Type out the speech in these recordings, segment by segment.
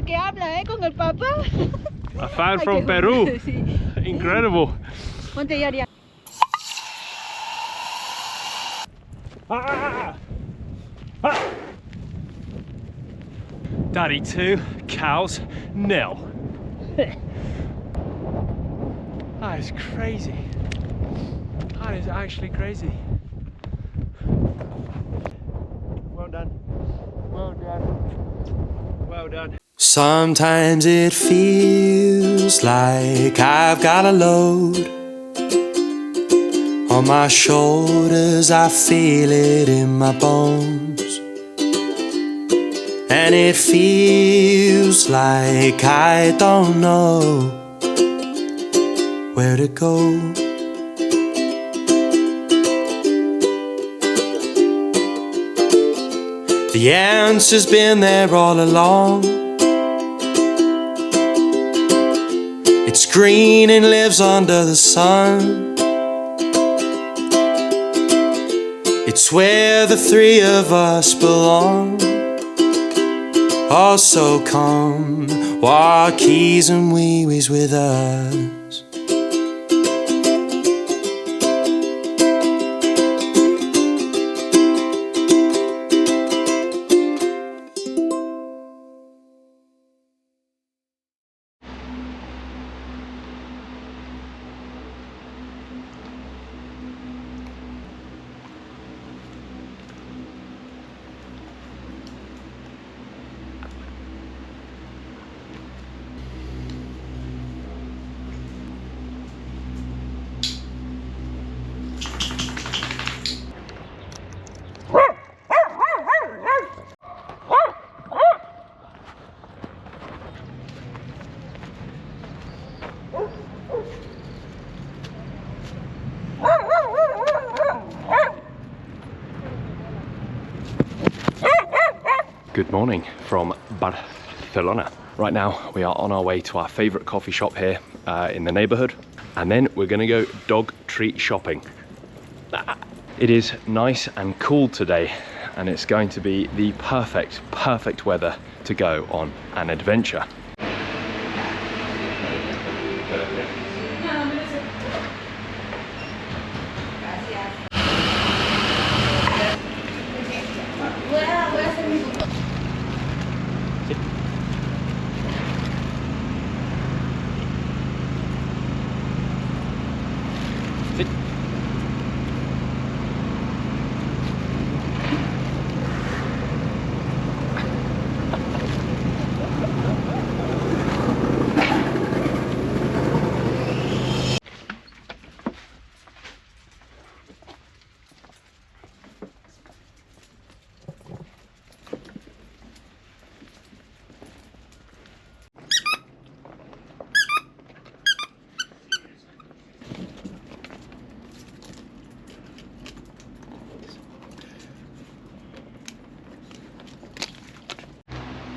que habla, con el papá. A fan from Peru. Sí. Incredible. Ponte ya, ya. Ah! Ah! Daddy 2, cows 0. That is crazy. That is actually crazy. Well done. Well done. Well done. Sometimes it feels like I've got a load on my shoulders, I feel it in my bones. And it feels like I don't know where to go. The answer's been there all along. It's green and lives under the sun. It's where the three of us belong. Oh, so come, Walkies and wee-wees with us. Good morning from Barcelona. Right now we are on our way to our favourite coffee shop here in the neighbourhood, and then we're going to go dog treat shopping. It is nice and cool today, and it's going to be the perfect weather to go on an adventure.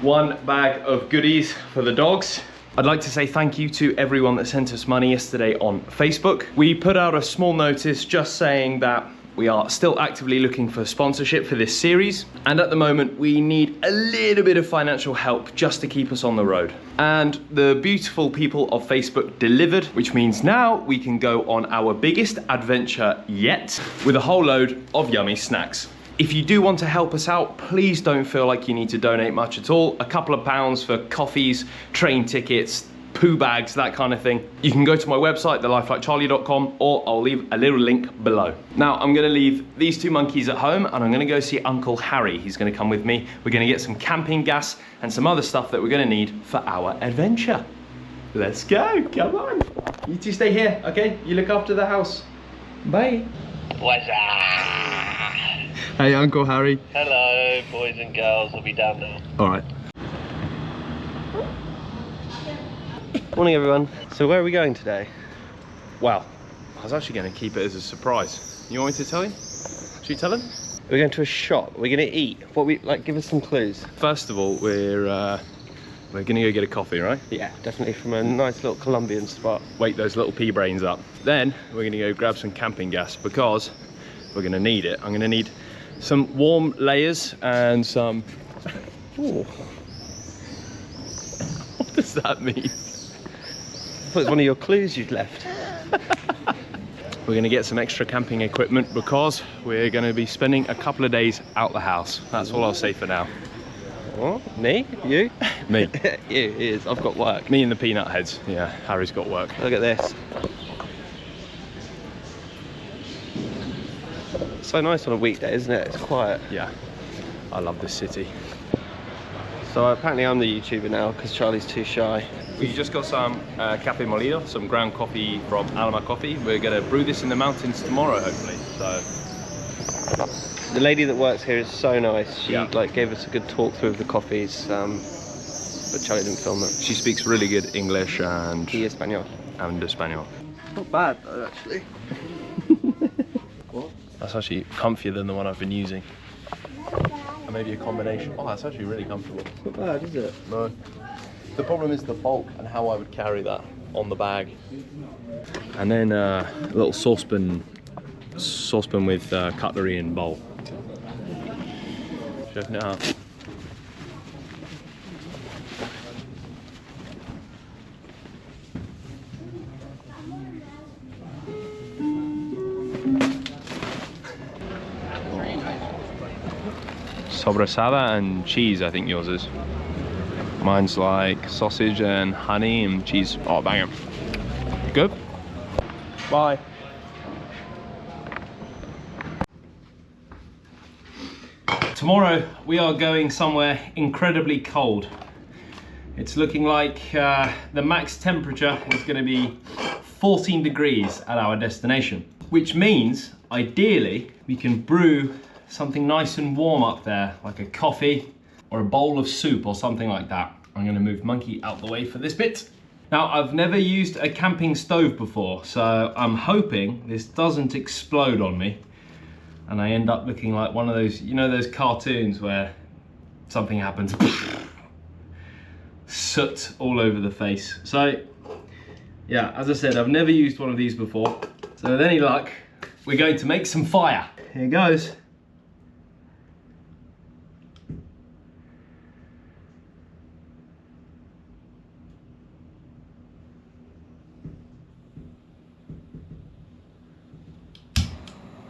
One bag of goodies for the dogs. I'd like to say thank you to everyone that sent us money yesterday on Facebook. We put out a small notice just saying that we are still actively looking for sponsorship for this series, and at the moment we need a little bit of financial help just to keep us on the road. And the beautiful people of Facebook delivered, which means now we can go on our biggest adventure yet with a whole load of yummy snacks. If you do want to help us out, please don't feel like you need to donate much at all. A couple of pounds for coffees, train tickets, poo bags, that kind of thing. You can go to my website, thelifelikecharlie.com, or I'll leave a little link below. Now, I'm gonna leave these two monkeys at home and I'm gonna go see Uncle Harry. He's gonna come with me. We're gonna get some camping gas and some other stuff that we're gonna need for our adventure. Let's go, come on. You two stay here, okay? You look after the house. Bye. What's up? Hey, Uncle Harry. Hello, boys and girls. I'll be down now. All right. Morning, everyone. So where are we going today? Well, I was actually going to keep it as a surprise. You want me to tell him? Should you tell him? We're going to a shop. We're going to eat. What we like? Give us some clues. First of all, we're going to go get a coffee, right? Yeah, definitely from a nice little Colombian spot. Wake those little pea brains up. Then we're going to go grab some camping gas because we're going to need it. I'm going to need some warm layers and some... Ooh. What does that mean? I thought it was one of your clues you'd left. We're going to get some extra camping equipment because we're going to be spending a couple of days out the house. That's all I'll say for now. What? Me? You? Me. You, it is. I've got work. Me and the peanut heads. Yeah, Harry's got work. Look at this. So nice on a weekday, isn't it? It's quiet. Yeah, I love this city. So apparently I'm the YouTuber now because Charlie's too shy. We just got some café molido, some ground coffee from Alma Coffee. We're going to brew this in the mountains tomorrow, hopefully. So the lady that works here is so nice. She Yeah. like gave us a good talk through of the coffees, but Charlie didn't film it. she speaks really good English and He is Spanish. Espanol. Not bad though, actually. What? That's actually comfier than the one I've been using. Or maybe a combination. Oh, that's actually really comfortable. Not bad, is it? No. The problem is the bulk and how I would carry that on the bag. And then a little saucepan with cutlery and bowl. Chef now. Sobrasada and cheese, I think yours is. Mine's like sausage and honey and cheese. Oh, bang it. Good? Bye. Tomorrow we are going somewhere incredibly cold. It's looking like the max temperature is going to be 14 degrees at our destination, which means ideally we can brew something nice and warm up there, like a coffee or a bowl of soup or something like that. I'm going to move Monkey out the way for this bit. Now, I've never used a camping stove before, so I'm hoping this doesn't explode on me and I end up looking like one of those, you know, those cartoons where something happens, soot all over the face. So yeah, as I said, I've never used one of these before, so with any luck we're going to make some fire. Here goes.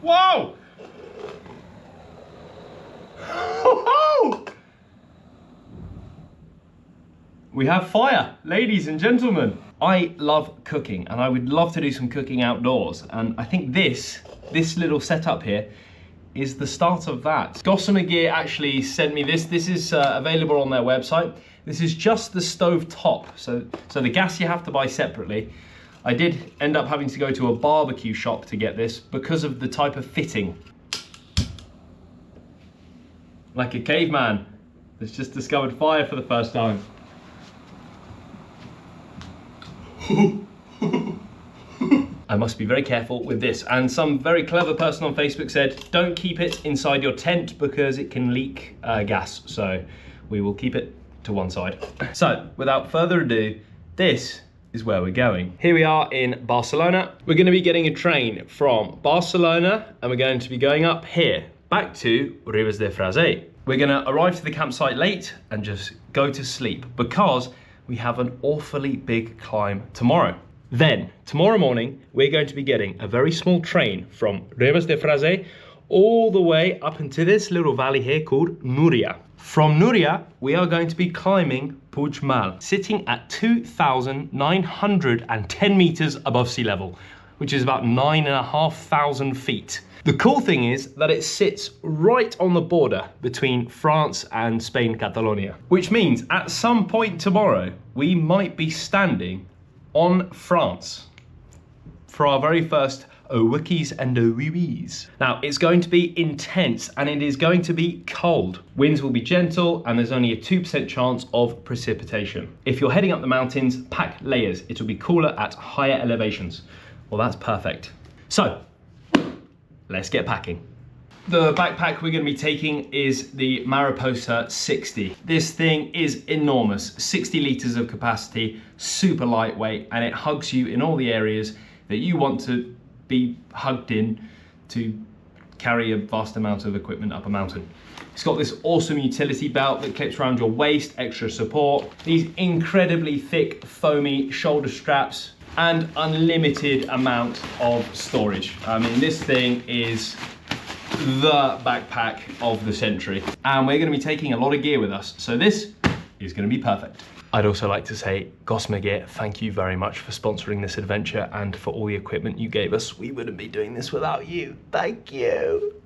Whoa! We have fire, ladies and gentlemen. I love cooking and I would love to do some cooking outdoors, and I think this little setup here is the start of that. Gossamer Gear actually sent me this. This is available on their website. This is just the stove top, so the gas you have to buy separately. I did end up having to go to a barbecue shop to get this because of the type of fitting. Like a caveman that's just discovered fire for the first time. I must be very careful with this, and some very clever person on Facebook said don't keep it inside your tent because it can leak gas, so we will keep it to one side. So without further ado, this is where we're going. Here we are in Barcelona. We're going to be getting a train from Barcelona and we're going to be going up here back to Ribes De Freser. We're going to arrive to the campsite late and just go to sleep because we have an awfully big climb tomorrow. Then tomorrow morning we're going to be getting a very small train from Ribes De Freser all the way up into this little valley here called Nuria. From Nuria, we are going to be climbing Puigmal, sitting at 2,910 meters above sea level, which is about 9,500 feet. The cool thing is that it sits right on the border between France and Spain, Catalonia, which means at some point tomorrow, we might be standing on France for our very first Walkies and Ribes. Now, it's going to be intense and it is going to be cold. Winds will be gentle and there's only a 2% chance of precipitation. If you're heading up the mountains, pack layers. It will be cooler at higher elevations. Well, that's perfect. So, let's get packing. The backpack we're going to be taking is the Mariposa 60. This thing is enormous, 60 liters of capacity, super lightweight, and it hugs you in all the areas that you want to be hugged in to carry a vast amount of equipment up a mountain. It's got this awesome utility belt that clips around your waist, extra support, these incredibly thick foamy shoulder straps, and unlimited amount of storage. I mean, this thing is the backpack of the century, and we're going to be taking a lot of gear with us, so this is going to be perfect. I'd also like to say, Gossamer Gear, thank you very much for sponsoring this adventure and for all the equipment you gave us. We wouldn't be doing this without you. Thank you.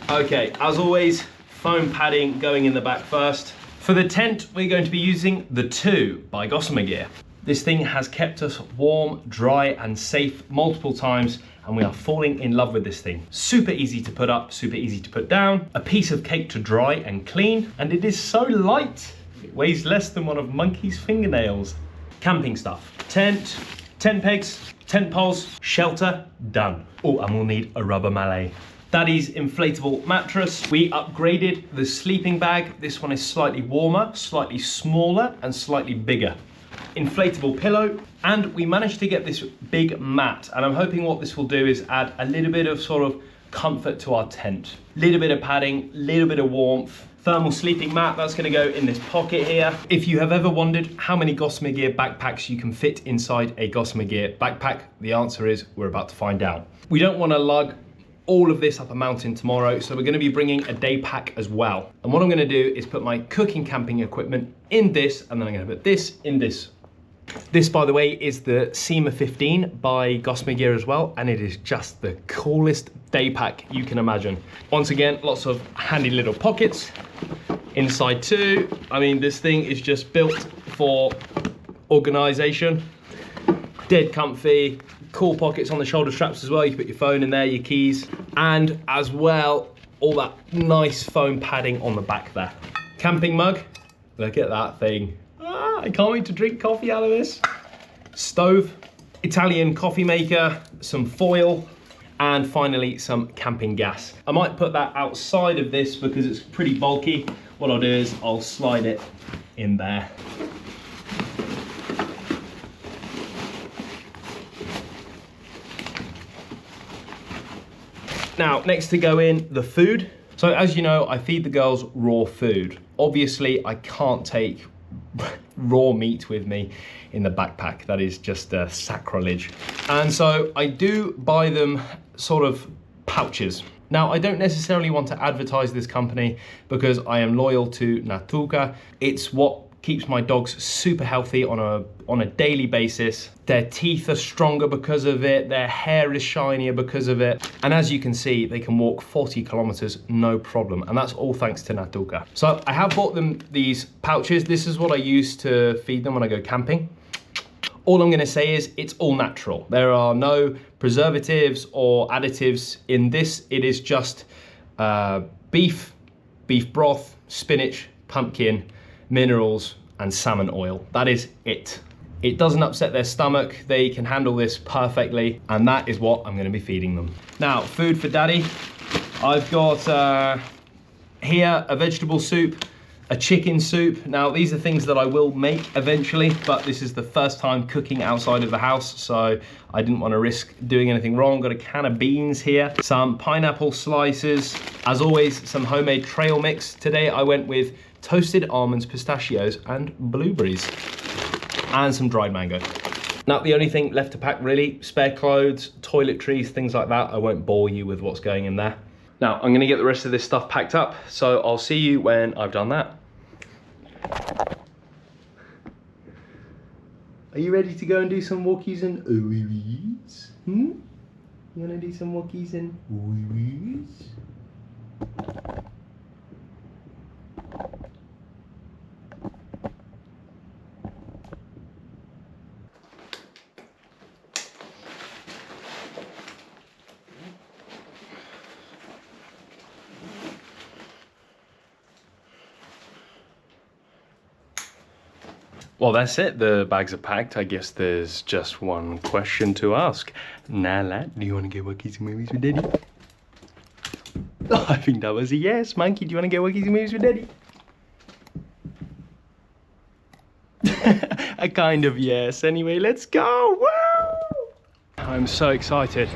Okay, as always, foam padding going in the back first. For the tent, we're going to be using the 2 by Gossamer Gear. This thing has kept us warm, dry, and safe multiple times, and we are falling in love with this thing. Super easy to put up, super easy to put down, a piece of cake to dry and clean, and it is so light. It weighs less than one of Monkey's fingernails. Camping stuff. Tent pegs, tent poles, shelter, done. Oh, and we'll need a rubber mallet. Daddy's inflatable mattress. We upgraded the sleeping bag. This one is slightly warmer, slightly smaller, and slightly bigger. Inflatable pillow, and we managed to get this big mat, and I'm hoping what this will do is add a little bit of sort of comfort to our tent. Little bit of padding, little bit of warmth. Thermal sleeping mat, that's gonna go in this pocket here. If you have ever wondered how many Gossamer Gear backpacks you can fit inside a Gossamer Gear backpack, the answer is we're about to find out. We don't wanna lug all of this up a mountain tomorrow, so we're gonna be bringing a day pack as well. And what I'm gonna do is put my cooking camping equipment in this, and then I'm gonna put this in this. This, by the way, is the SEMA 15 by Gossamer Gear as well, and it is just the coolest day pack you can imagine. Once again, lots of handy little pockets. Inside too, I mean, this thing is just built for organization. Dead comfy, cool pockets on the shoulder straps as well. You can put your phone in there, your keys, and as well, all that nice foam padding on the back there. Camping mug, look at that thing. I can't wait to drink coffee out of this. Stove, Italian coffee maker, some foil, and finally some camping gas. I might put that outside of this because it's pretty bulky. What I'll do is I'll slide it in there. Now, next to go in, the food. So as you know, I feed the girls raw food. Obviously, I can't take raw meat with me in the backpack. That is just sacrilege. And so I do buy them sort of pouches. Now, I don't necessarily want to advertise this company because I am loyal to Natuka. It's what keeps my dogs super healthy on a daily basis. Their teeth are stronger because of it, their hair is shinier because of it, and as you can see, they can walk 40 kilometers no problem, and that's all thanks to Natuka. So I have bought them these pouches. This is what I use to feed them when I go camping. All I'm gonna say is it's all natural. There are no preservatives or additives in this. It is just beef broth, spinach, pumpkin, minerals, and salmon oil. That is it. It doesn't upset their stomach. They can handle this perfectly, and that is what I'm gonna be feeding them. Now, food for Daddy. I've got here a vegetable soup, a chicken soup. Now, these are things that I will make eventually, but this is the first time cooking outside of the house, so I didn't want to risk doing anything wrong. Got a can of beans here, some pineapple slices, as always, some homemade trail mix. Today I went with toasted almonds, pistachios, and blueberries, and some dried mango. Now, the only thing left to pack really, spare clothes, toiletries, things like that. I won't bore you with what's going in there. Now, I'm gonna get the rest of this stuff packed up, so I'll see you when I've done that. Are you ready to go and do some walkies and ooh-wees? You wanna do some walkies and ooh-wees? Well, that's it. The bags are packed. I guess there's just one question to ask. Nah, lad, do you want to get walkies and movies with Daddy? Oh, I think that was a yes. Monkey, do you want to get walkies and movies with Daddy? A kind of yes. Anyway, let's go. Woo! I'm so excited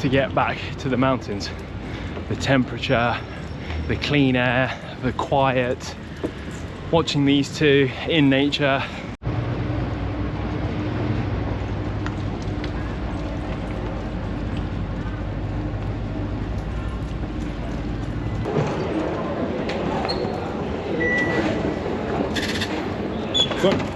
to get back to the mountains. the temperature, the clean air, the quiet, watching these two in nature. Good.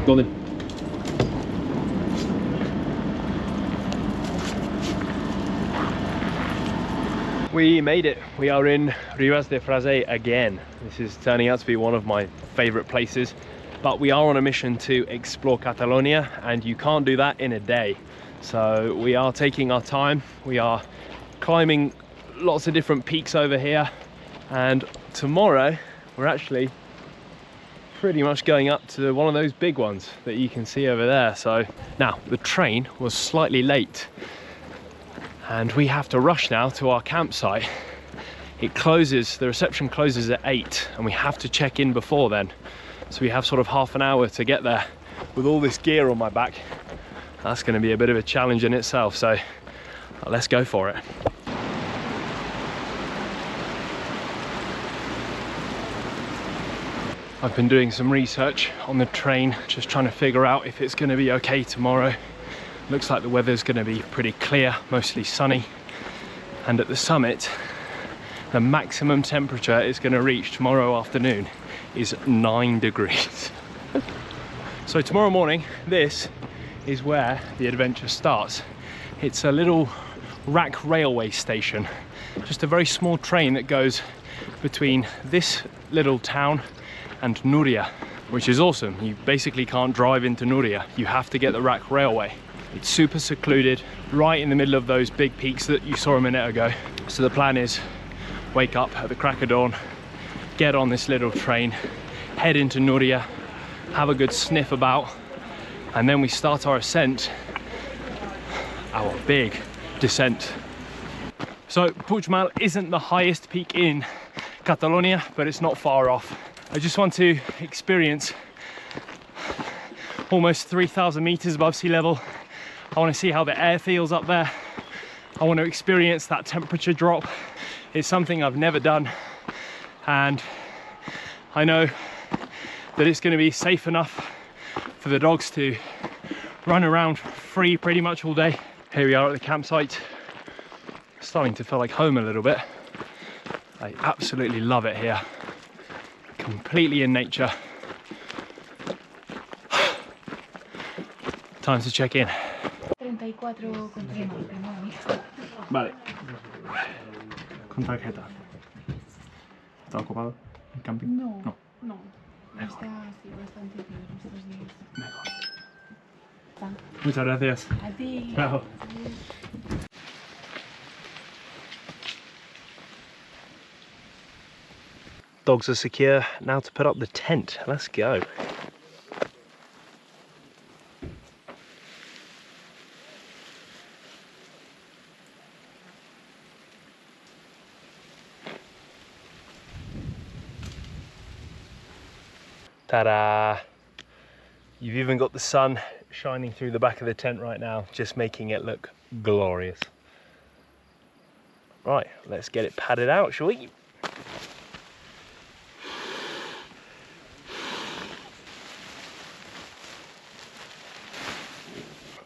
Go then. We made it. We are in Ribes De Freser again. This is turning out to be one of my favorite places, but we are on a mission to explore Catalonia, and you can't do that in a day. So we are taking our time. We are climbing lots of different peaks over here, and tomorrow we're actually pretty much going up to one of those big ones that you can see over there. So now the train was slightly late and we have to rush now to our campsite. It closes, the reception closes at 8 and we have to check in before then. So we have sort of half an hour to get there. With all this gear on my back, that's going to be a bit of a challenge in itself. So let's go for it. I've been doing some research on the train, just trying to figure out if it's going to be okay tomorrow. Looks like the weather's going to be pretty clear, mostly sunny. And at the summit, the maximum temperature it's going to reach tomorrow afternoon is 9 degrees. So tomorrow morning, this is where the adventure starts. It's a little rack railway station, just a very small train that goes between this little town and Nuria, which is awesome. You basically can't drive into Nuria. You have to get the rack railway. It's super secluded, right in the middle of those big peaks that you saw a minute ago. So the plan is wake up at the crack of dawn, get on this little train, head into Nuria, have a good sniff about, and then we start our ascent, our big descent. So Puigmal isn't the highest peak in Catalonia, but it's not far off. I just want to experience almost 3,000 meters above sea level. I want to see how the air feels up there. I want to experience that temperature drop. It's something I've never done, and I know that it's going to be safe enough for the dogs to run around free pretty much all day. Here we are at the campsite. Starting to feel like home a little bit. I absolutely love it here. Completely in nature. Time to check in. 34 con Vale. Con tarjeta. ¿Está ocupado el camping? No, No. no. Está así bastante bien estos días. Mejor. Muchas gracias. A ti. Chao. Dogs are secure. Now to put up the tent. Let's go. Ta-da! You've even got the sun shining through the back of the tent right now, just making it look glorious. Right, let's get it padded out, shall we?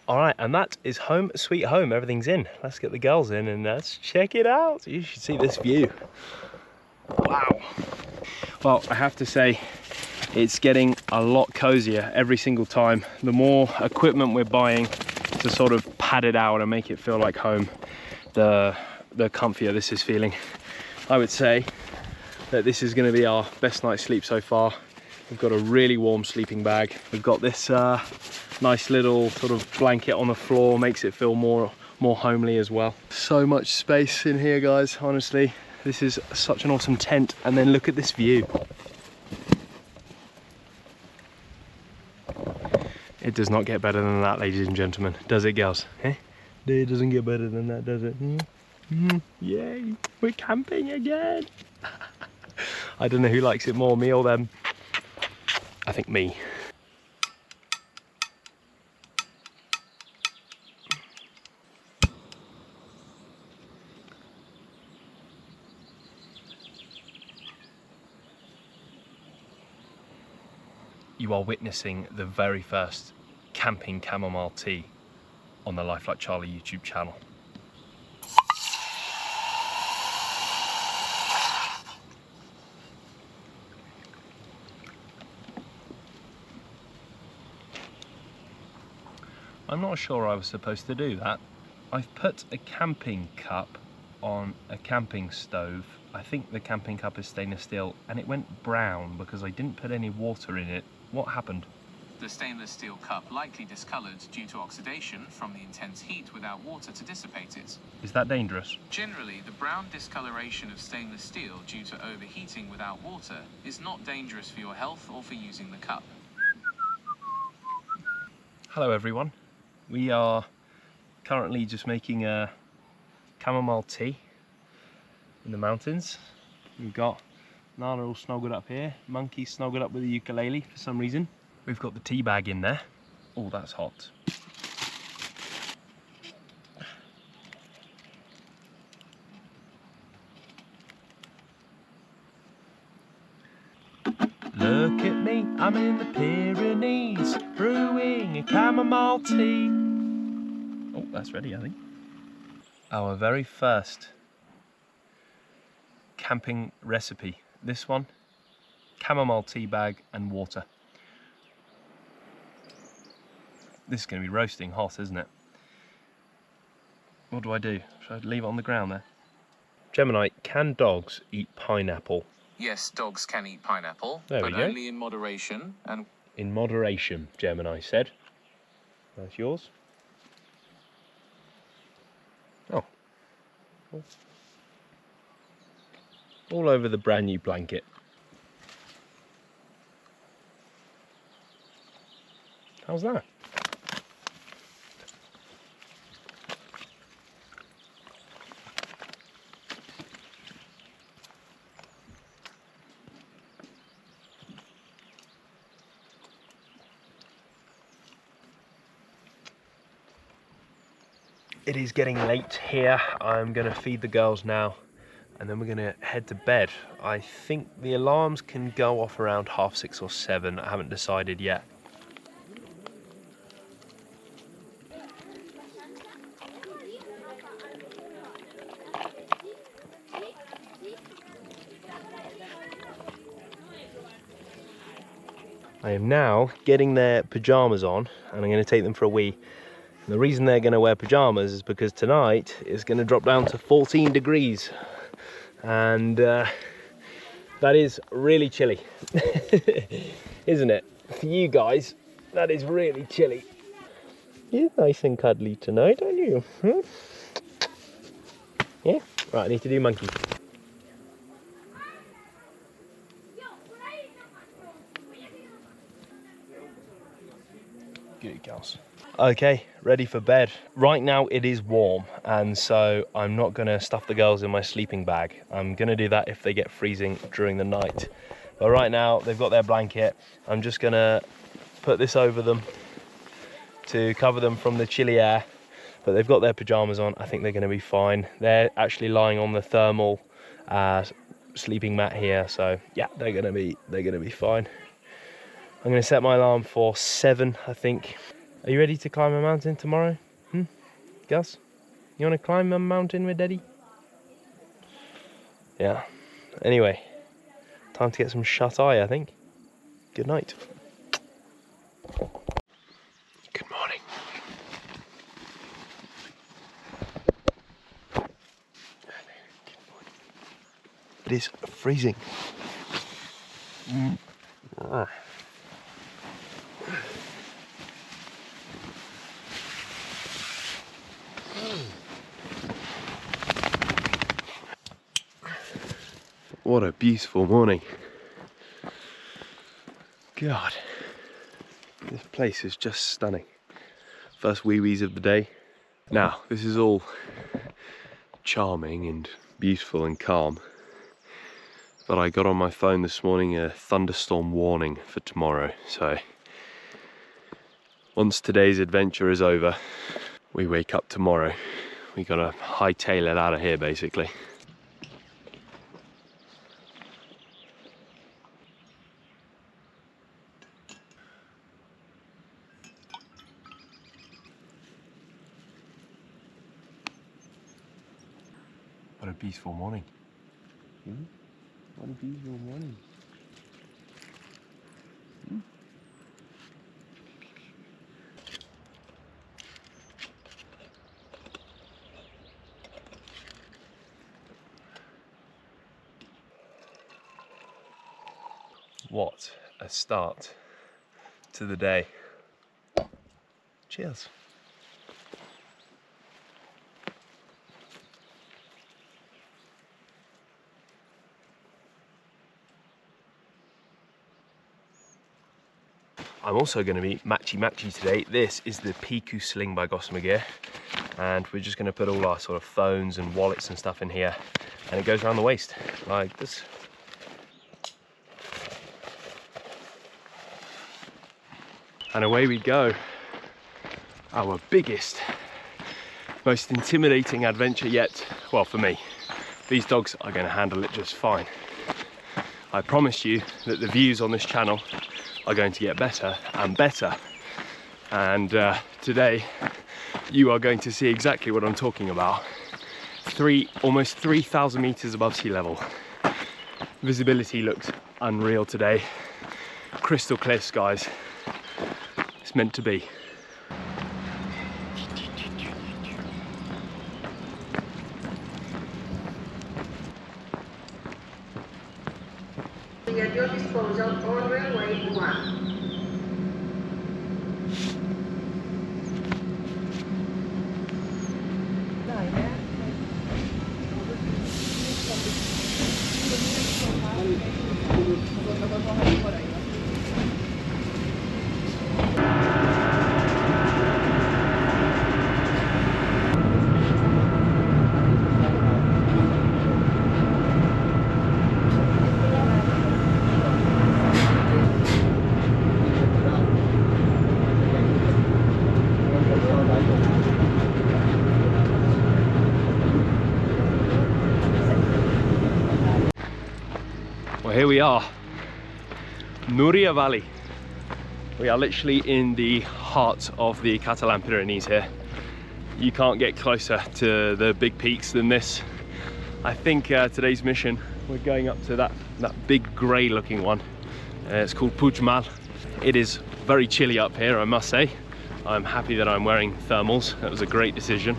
All right, and that is home sweet home. Everything's in. Let's get the girls in and let's check it out. You should see this view. Wow. Well, I have to say, it's getting a lot cozier every single time. The more equipment we're buying to sort of pad it out and make it feel like home, the comfier this is feeling. I would say that this is going to be our best night's sleep so far. We've got a really warm sleeping bag. We've got this nice little sort of blanket on the floor, makes it feel more homely as well. So much space in here, guys, honestly. This is such an awesome tent. And then look at this view. It does not get better than that, ladies and gentlemen. Does it, girls? Eh? It doesn't get better than that, does it? Yay, we're camping again. I don't know who likes it more, me or them. I think me. You are witnessing the very first camping chamomile tea on the Life Like Charlie YouTube channel. I'm not sure I was supposed to do that. I've put a camping cup on a camping stove. I think the camping cup is stainless steel and it went brown because I didn't put any water in it. What happened? The stainless steel cup likely discolored due to oxidation from the intense heat without water to dissipate it. Is that dangerous? Generally, the brown discoloration of stainless steel due to overheating without water is not dangerous for your health or for using the cup. Hello everyone. We are currently just making a chamomile tea in the mountains. We've got Nana all snuggled up here, Monkey snuggled up with the ukulele for some reason. We've got the tea bag in there. Oh, that's hot. Look at me, I'm in the Pyrenees, brewing a chamomile tea. Oh, that's ready, I think. Our very first camping recipe. This one, chamomile tea bag and water. This is going to be roasting hot, isn't it? What do I do? Should I leave it on the ground there? Gemini, can dogs eat pineapple? Yes, dogs can eat pineapple, There but we go. only in moderation and In moderation, Gemini said. That's yours. Oh. All over the brand new blanket. How's that? It is getting late here. I'm gonna feed the girls now and then we're gonna head to bed. I think the alarms can go off around 6:30 or 7. I haven't decided yet. I am now getting their pajamas on and I'm going to take them for a wee. And the reason they're going to wear pajamas is because tonight it's going to drop down to 14 degrees and that is really chilly. Isn't it? For you guys, that is really chilly. You're nice and cuddly tonight, aren't you? Hmm? Yeah? Right, I need to do monkey. Good girls. Okay, ready for bed. Right now it is warm and so I'm not gonna stuff the girls in my sleeping bag. I'm gonna do that if they get freezing during the night. But right now they've got their blanket. I'm just gonna put this over them to cover them from the chilly air. But they've got their pajamas on. I think they're gonna be fine. They're actually lying on the thermal sleeping mat here. So yeah, they're gonna be fine. I'm gonna set my alarm for 7, I think. Are you ready to climb a mountain tomorrow? Gus? You wanna climb a mountain with Daddy? Yeah. Anyway, time to get some shut eye, I think. Good night. Good morning. It is freezing. What a beautiful morning. God, this place is just stunning. First wee-wees of the day. Now, this is all charming and beautiful and calm, but I got on my phone this morning a thunderstorm warning for tomorrow. So once today's adventure is over, we wake up tomorrow. We gotta hightail it out of here, basically. What a beautiful morning. What a beautiful morning. What a start to the day. Cheers. I'm also going to be matchy today. This is the Piku Sling by Gossamer Gear, and we're just going to put all our sort of phones and wallets and stuff in here, and it goes around the waist like this. And away we go. Our biggest, most intimidating adventure yet. Well, for me. These dogs are going to handle it just fine. I promise you that the views on this channel are going to get better and better, and today you are going to see exactly what I'm talking about. Almost 3,000 meters above sea level. Visibility looks unreal today. Crystal clear skies. It's meant to be. At your disposal on railway 1. Well, here we are, Nuria Valley. We are literally in the heart of the Catalan Pyrenees here. You can't get closer to the big peaks than this. I think today's mission, we're going up to that big grey looking one. It's called Puigmal. It is very chilly up here, I must say. I'm happy that I'm wearing thermals. That was a great decision.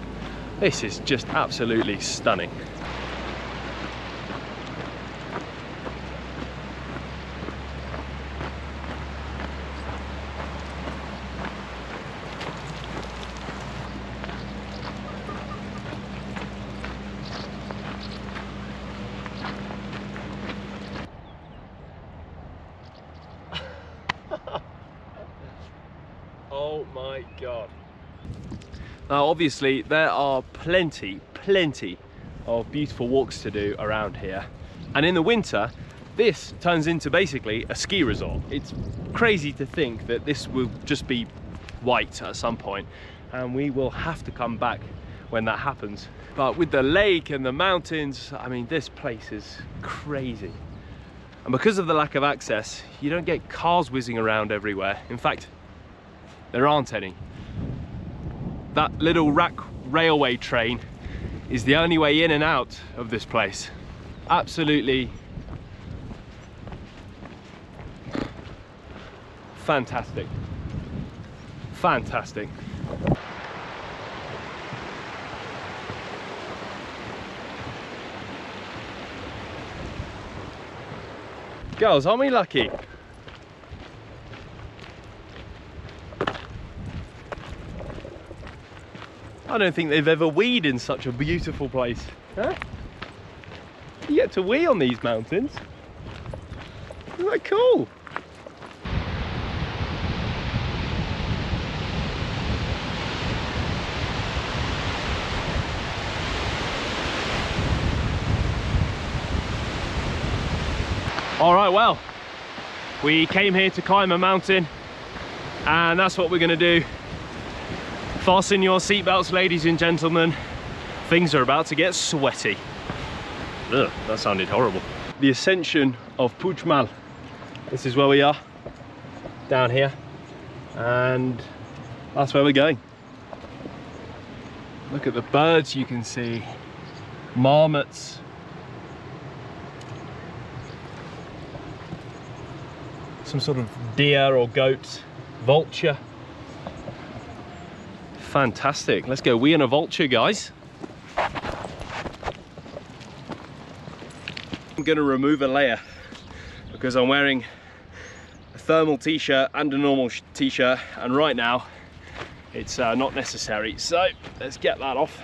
This is just absolutely stunning. Oh my God. Now obviously there are plenty of beautiful walks to do around here, and in the winter this turns into basically a ski resort. It's crazy to think that this will just be white at some point, and we will have to come back when that happens. But with the lake and the mountains, I mean, this place is crazy. And because of the lack of access, you don't get cars whizzing around everywhere. In fact, there aren't any. That little railway train is the only way in and out of this place. Absolutely fantastic. Fantastic. Girls, aren't we lucky? I don't think they've ever weed in such a beautiful place. Huh? You get to wee on these mountains. Isn't that cool? All right, well, we came here to climb a mountain, and that's what we're gonna do. Fasten your seatbelts, ladies and gentlemen. Things are about to get sweaty. Ugh, that sounded horrible. The ascension of Puigmal. This is where we are, down here, and that's where we're going. Look at the birds you can see, marmots. Some sort of deer or goat, vulture. Fantastic. Let's go wee in a vulture, guys. I'm gonna remove a layer because I'm wearing a thermal t-shirt and a normal t-shirt, and right now it's not necessary. So let's get that off.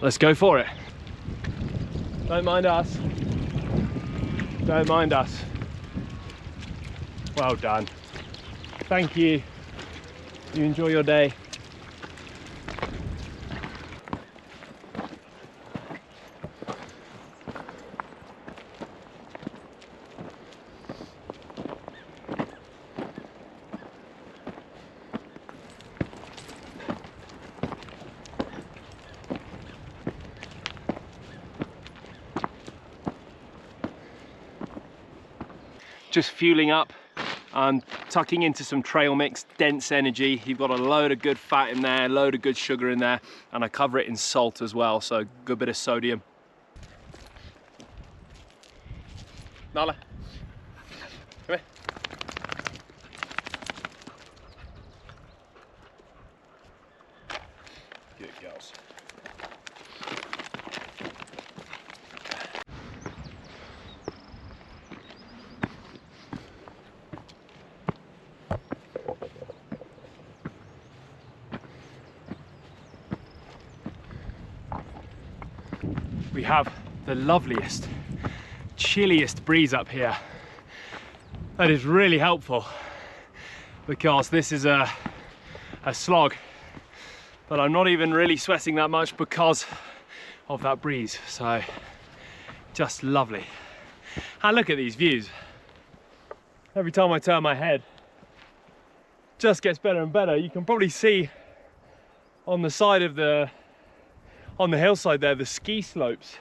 Let's go for it. Don't mind us. Don't mind us. Well done. Thank you. You enjoy your day. Just fueling up and tucking into some trail mix, dense energy. You've got a load of good fat in there, load of good sugar in there, and I cover it in salt as well, so good bit of sodium. Nala, come here. Good girls. We have the loveliest, chilliest breeze up here. That is really helpful because this is a slog, but I'm not even really sweating that much because of that breeze. So just lovely. And look at these views. Every time I turn my head, it just gets better and better. You can probably see on the side of on the hillside there, the ski slopes.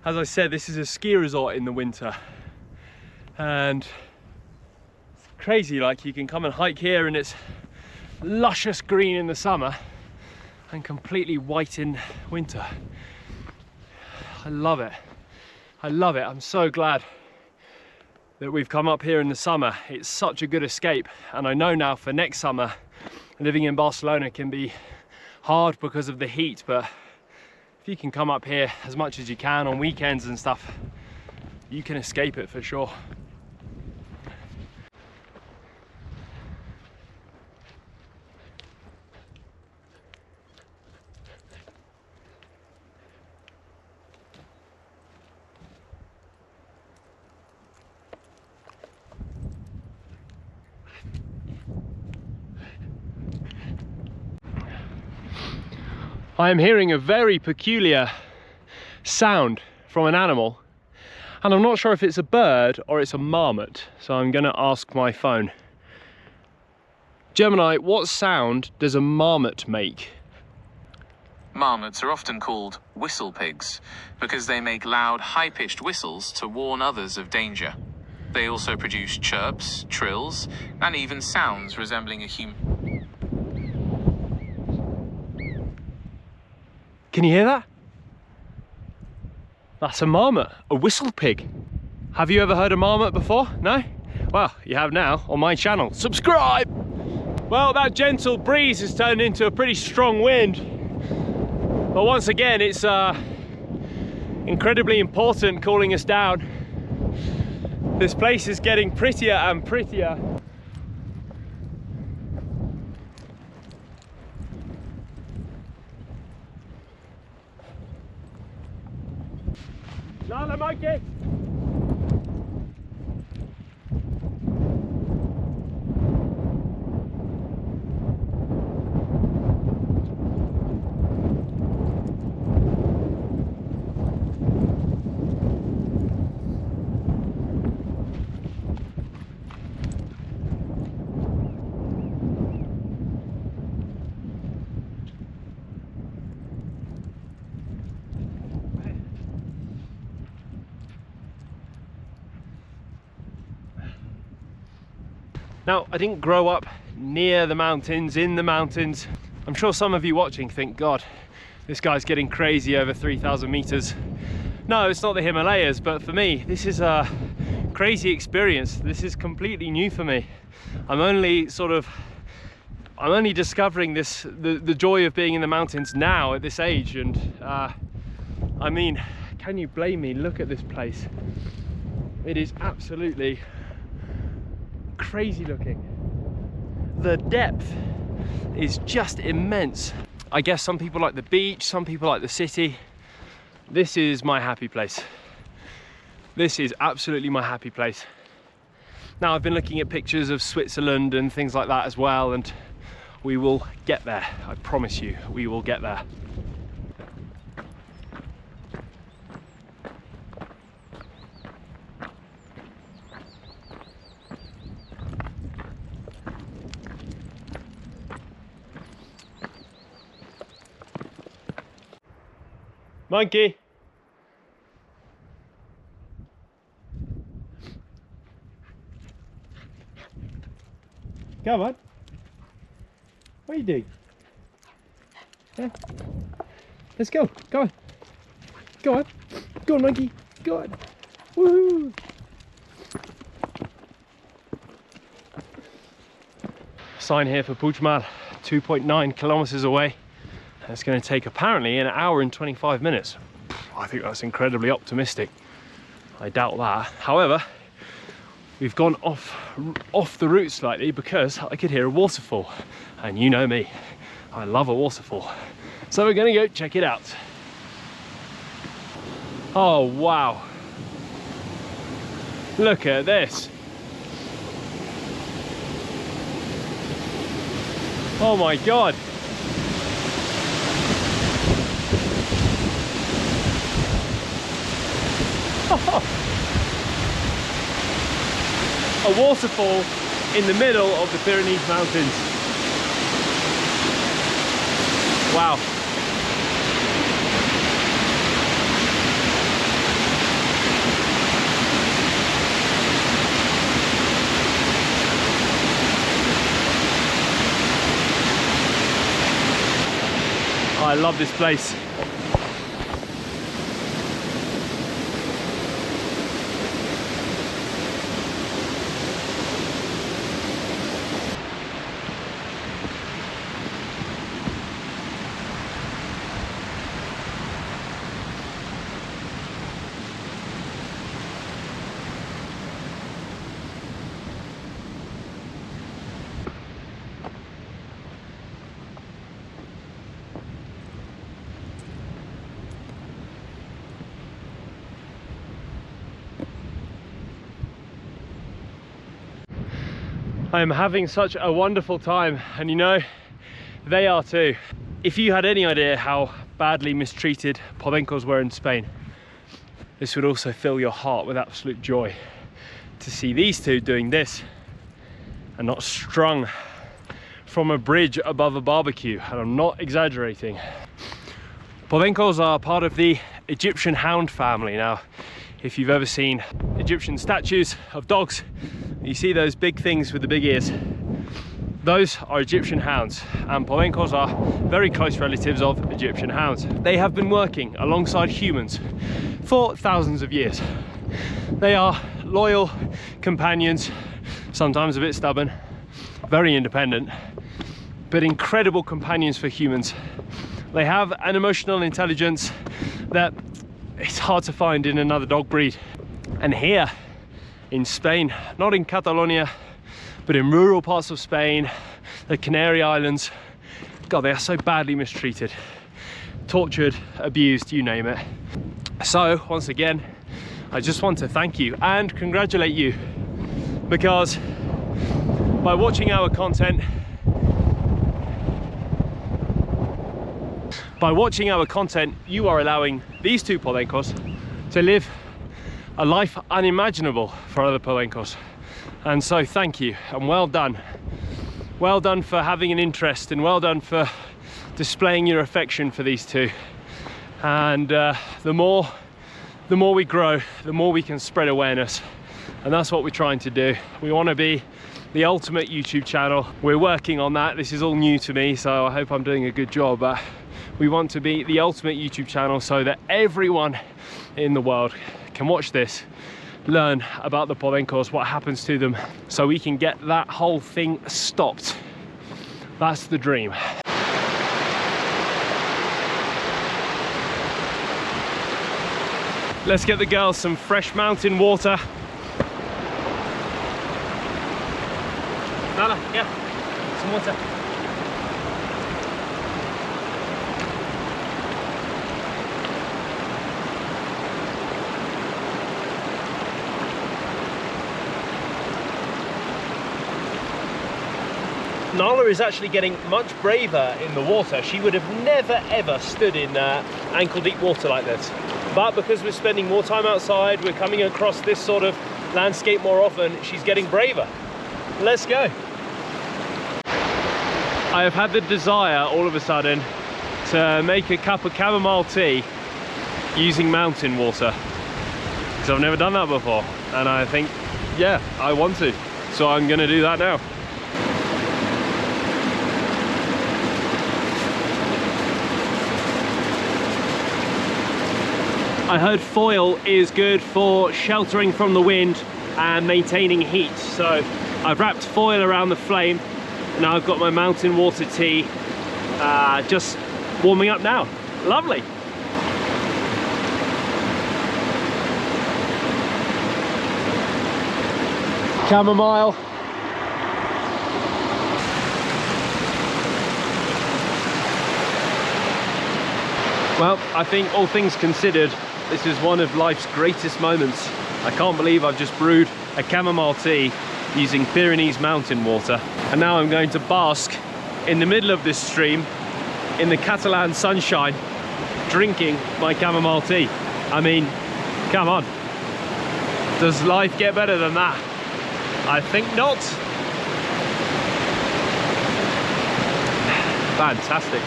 As I said, this is a ski resort in the winter, and it's crazy. Like, you can come and hike here and it's luscious green in the summer and completely white in winter. I love it. I love it. I'm so glad that we've come up here in the summer. It's such a good escape, and I know now for next summer living in Barcelona can be hard because of the heat, but if you can come up here as much as you can on weekends and stuff, you can escape it for sure. I am hearing a very peculiar sound from an animal, and I'm not sure if it's a bird or it's a marmot, so I'm going to ask my phone. Gemini, what sound does a marmot make? Marmots are often called whistle pigs because they make loud, high-pitched whistles to warn others of danger. They also produce chirps, trills, and even sounds resembling a human. Can you hear that? That's a marmot, a whistle pig. Have you ever heard a marmot before? No? Well, you have now on my channel. Subscribe! Well, that gentle breeze has turned into a pretty strong wind, But once again, it's incredibly important calling us down. This place is getting prettier and prettier. Nala, Mikey! Now, I didn't grow up near the mountains, in the mountains. I'm sure some of you watching think, God, this guy's getting crazy over 3,000 meters. No, it's not the Himalayas, but for me, this is a crazy experience. This is completely new for me. I'm only discovering this, the joy of being in the mountains now at this age. And I mean, can you blame me? Look at this place. It is absolutely crazy looking. The depth is just immense. I guess some people like the beach, some people like the city. This is my happy place. This is absolutely my happy place. Now, I've been looking at pictures of Switzerland and things like that as well, and we will get there. I promise you, we will get there. Monkey. Come on. What are you doing? Yeah. Let's go. Go on. Go on. Go on, monkey. Go on. Woohoo! Sign here for Puigmal, 2.9 kilometers away. It's going to take apparently an hour and 25 minutes. I think that's incredibly optimistic. I doubt that. However, we've gone off the route slightly because I could hear a waterfall. And you know me, I love a waterfall. So we're going to go check it out. Oh, wow. Look at this. Oh my God. A waterfall in the middle of the Pyrenees mountains. Wow. I love this place. I am having such a wonderful time, and you know, they are too. If you had any idea how badly mistreated Podencos were in Spain, this would also fill your heart with absolute joy to see these two doing this and not strung from a bridge above a barbecue, and I'm not exaggerating. Podencos are part of the Egyptian hound family. Now, if you've ever seen Egyptian statues of dogs, you see those big things with the big ears. Those are Egyptian hounds, and Podencos are very close relatives of Egyptian hounds. They have been working alongside humans for thousands of years. They are loyal companions, sometimes a bit stubborn, very independent, but incredible companions for humans. They have an emotional intelligence that it's hard to find in another dog breed. And here in Spain, not in Catalonia, but in rural parts of Spain, the Canary Islands, God, they are so badly mistreated, tortured, abused, you name it. So once again, I just want to thank you and congratulate you, because by watching our content, you are allowing these two polencos to live a life unimaginable for other polencos. And so thank you and well done. Well done for having an interest, and well done for displaying your affection for these two. And the more we grow, the more we can spread awareness, and that's what we're trying to do. We want to be the ultimate YouTube channel. We're working on that. This is all new to me, so I hope I'm doing a good job, but we want to be the ultimate YouTube channel so that everyone in the world can watch this, learn about the polencos, what happens to them, so we can get that whole thing stopped. That's the dream. Let's get the girls some fresh mountain water. Nala, yeah, some water. Nala is actually getting much braver in the water. She would have never ever stood in ankle deep water like this. But because we're spending more time outside, we're coming across this sort of landscape more often, she's getting braver. Let's go. I have had the desire all of a sudden to make a cup of chamomile tea using mountain water, because I've never done that before, and I think, yeah, I want to. So I'm gonna do that now. I heard foil is good for sheltering from the wind and maintaining heat, so I've wrapped foil around the flame. Now I've got my mountain water tea just warming up now. Lovely. Chamomile. Well, I think all things considered, this is one of life's greatest moments. I can't believe I've just brewed a chamomile tea using Pyrenees mountain water. And now I'm going to bask in the middle of this stream in the Catalan sunshine, drinking my chamomile tea. I mean, come on. Does life get better than that? I think not. Fantastic.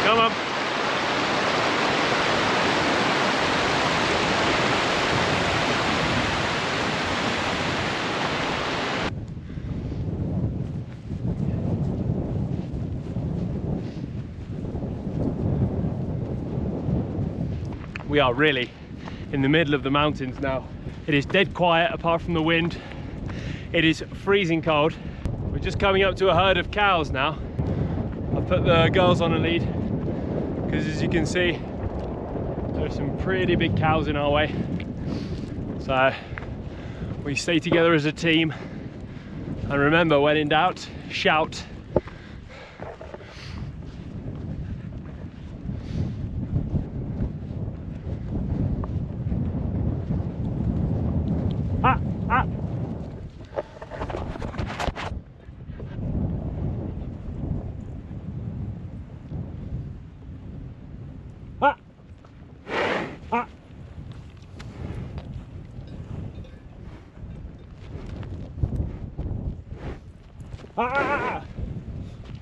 Come on. We are really in the middle of the mountains now. It is dead quiet apart from the wind. It is freezing cold. We're just coming up to a herd of cows now. I've put the girls on a lead because, as you can see, there's some pretty big cows in our way. So we stay together as a team, and remember, when in doubt, shout. Ah, ah. Ah. Ah!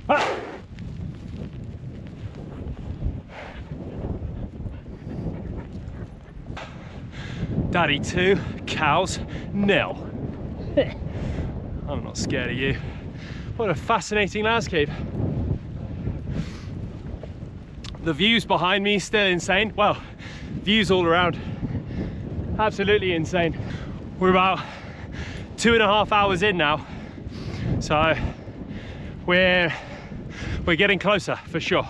Ah! Daddy 2, cows 0. I'm not scared of you. What a fascinating landscape. The views behind me still insane. Well, views all around. Absolutely insane. We're about 2.5 hours in now. So we're getting closer for sure.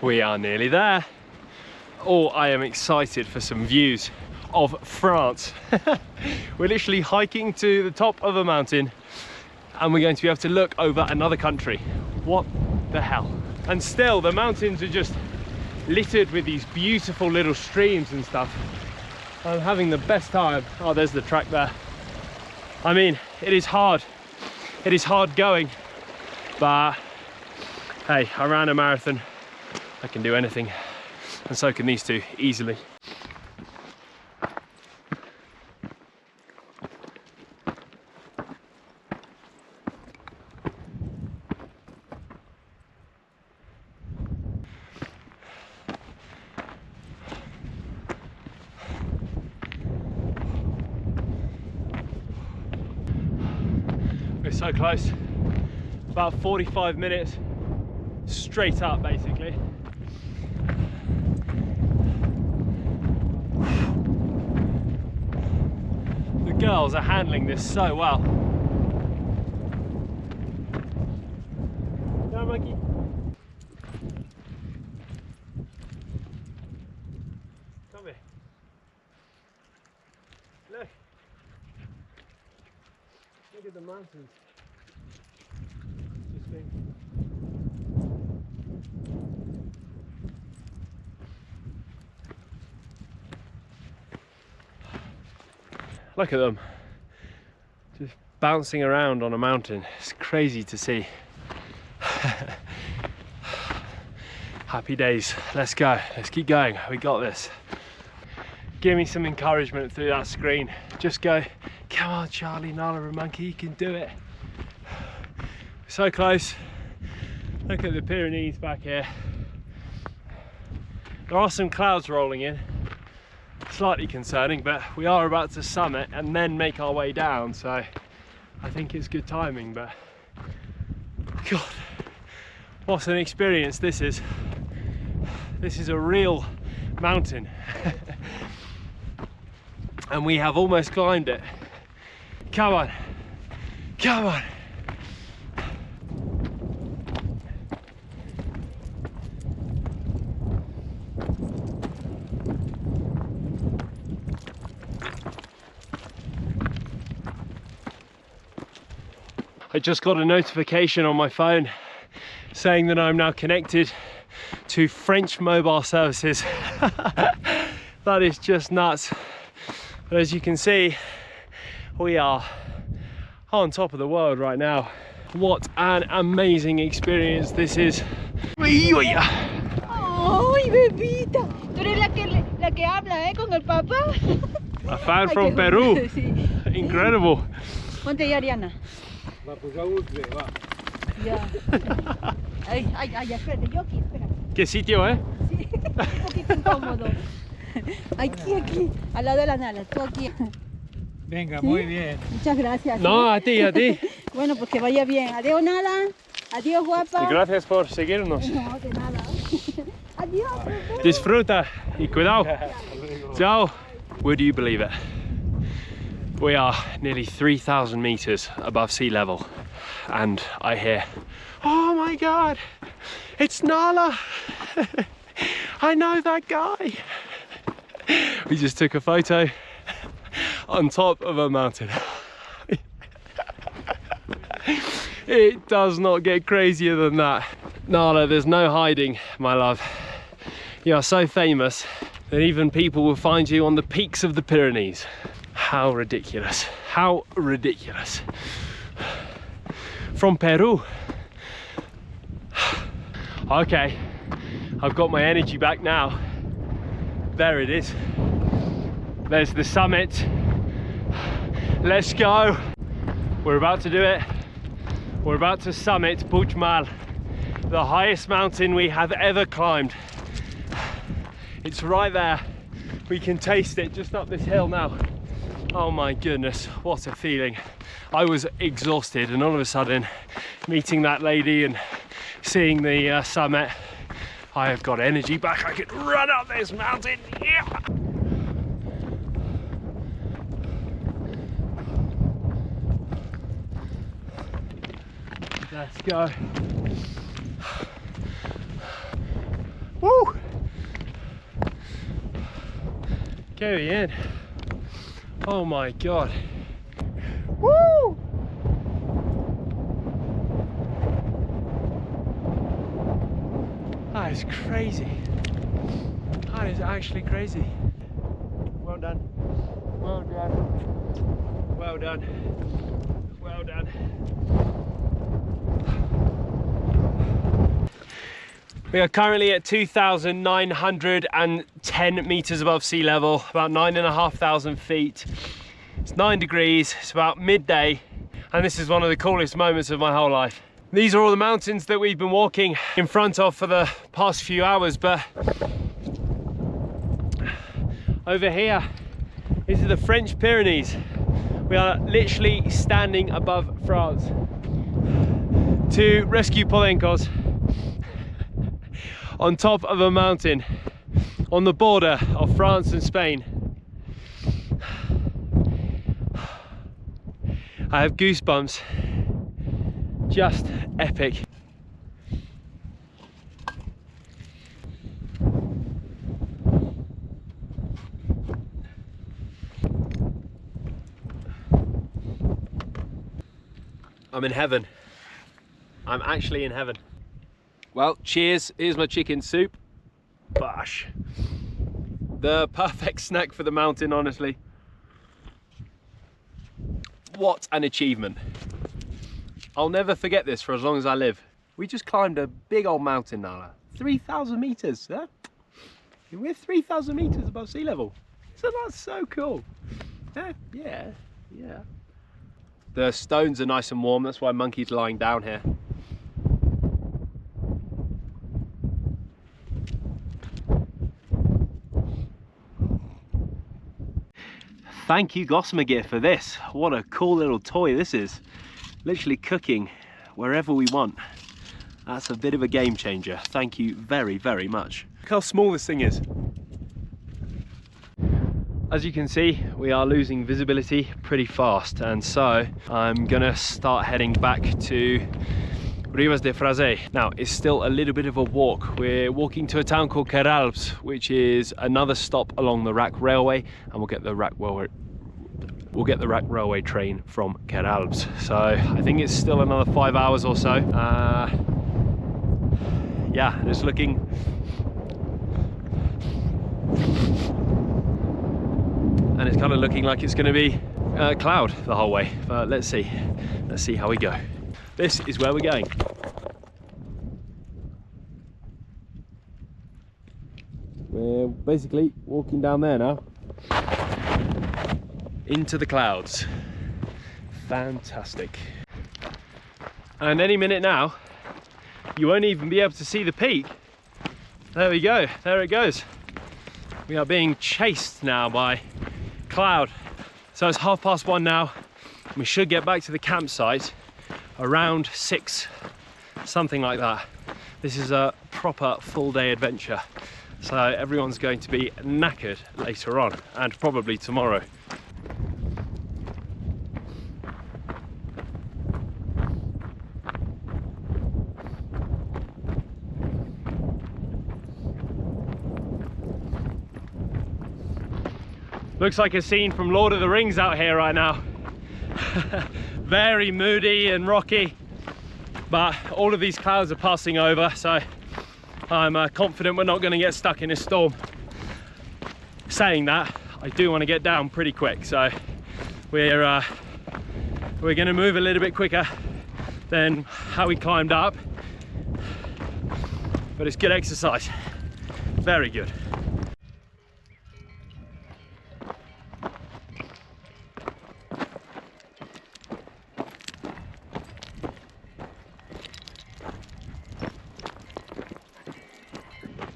We are nearly there. Oh, I am excited for some views of France. We're literally hiking to the top of a mountain and we're going to be able to look over another country. What the hell? And still the mountains are just littered with these beautiful little streams and stuff. I'm having the best time. Oh, there's the track there. I mean, it is hard. It is hard going, but hey, I ran a marathon. I can do anything, and so can these two easily. We're so close. About 45 minutes straight up, basically. The girls are handling this so well. Go on, monkey. Come here. Look. Look at the mountains. Just being... Look at them, just bouncing around on a mountain. It's crazy to see. Happy days. Let's go. Let's keep going. We got this. Give me some encouragement through that screen. Just go, come on, Charlie, Nala and Monkey, you can do it. So close. Look at the Pyrenees back here. There are some clouds rolling in. Slightly concerning, but we are about to summit and then make our way down, so I think it's good timing. But God, what an experience this is. This is a real mountain. And we have almost climbed it. Come on, come on. I just got a notification on my phone saying that I'm now connected to French mobile services. That is just nuts. But as you can see, we are on top of the world right now. What an amazing experience this is. ¡Ay, bebita! Tú eres la que habla, con el papá. A fan from Peru. Incredible. Ponte ya, Ariana. Ya. Ay, espérate, yo aquí, espera. ¿Qué sitio, eh? Sí, un poquito incómodo. Aquí, al lado de la Nala, tú aquí. Venga, ¿Sí? muy bien. Muchas gracias. No, a ti, a ti. Bueno, pues que vaya bien. Adiós, Nala. Adiós, guapa. Y gracias por seguirnos. No, de nada. Adiós. Disfruta y cuidado. Ciao. Would you believe it? We are nearly 3,000 meters above sea level, and I hear, oh my God, it's Nala. I know that guy. We just took a photo on top of a mountain. It does not get crazier than that. Nala, there's no hiding, my love. You are so famous then even people will find you on the peaks of the Pyrenees. How ridiculous, how ridiculous. From Peru. Okay, I've got my energy back now. There it is. There's the summit. Let's go. We're about to do it. We're about to summit Puigmal, the highest mountain we have ever climbed. It's right there. We can taste it just up this hill now. Oh my goodness, what a feeling. I was exhausted, and all of a sudden, meeting that lady and seeing the summit, I have got energy back. I could run up this mountain. Yeah. Let's go. Woo! Carry in. Oh my God. Woo! That is crazy. That is actually crazy. Well done. Well done. Well done. Well done. We are currently at 2,910 meters above sea level, about 9,500 feet. It's 9 degrees, it's about midday, and this is one of the coolest moments of my whole life. These are all the mountains that we've been walking in front of for the past few hours, but over here, this is the French Pyrenees. We are literally standing above France. To rescue polencos on top of a mountain on the border of France and Spain. I have goosebumps. Just epic. I'm in heaven. I'm actually in heaven. Well, cheers. Here's my chicken soup. Bosh. The perfect snack for the mountain, honestly. What an achievement. I'll never forget this for as long as I live. We just climbed a big old mountain now. 3,000 meters. Huh? We're 3,000 meters above sea level. So that's so cool. Yeah. The stones are nice and warm. That's why Monkey's lying down here. Thank you, Gossamer Gear, for this. What a cool little toy this is. Literally cooking wherever we want. That's a bit of a game changer. Thank you very, very much. Look how small this thing is. As you can see, we are losing visibility pretty fast, and so I'm gonna start heading back to Ribes De Freser. Now, it's still a little bit of a walk. We're walking to a town called Queralbs, which is another stop along the Rack Railway, and we'll get the Rack Railway train from Queralbs. So I think it's still another 5 hours or so. Yeah, it's looking and it's kind of looking like it's going to be cloud the whole way, but let's see how we go. This is where we're going. We're basically walking down there now into the clouds. Fantastic. And any minute now you won't even be able to see the peak. There we go, there it goes. We are being chased now by cloud. So it's 1:30 now. We should get back to the campsite around 6, something like that. This is a proper full day adventure. So everyone's going to be knackered later on, and probably tomorrow. Looks like a scene from Lord of the Rings out here right now. Very moody and rocky, but all of these clouds are passing over, so I'm confident we're not going to get stuck in a storm. Saying that, I do want to get down pretty quick, so we're going to move a little bit quicker than how we climbed up, but it's good exercise, very good.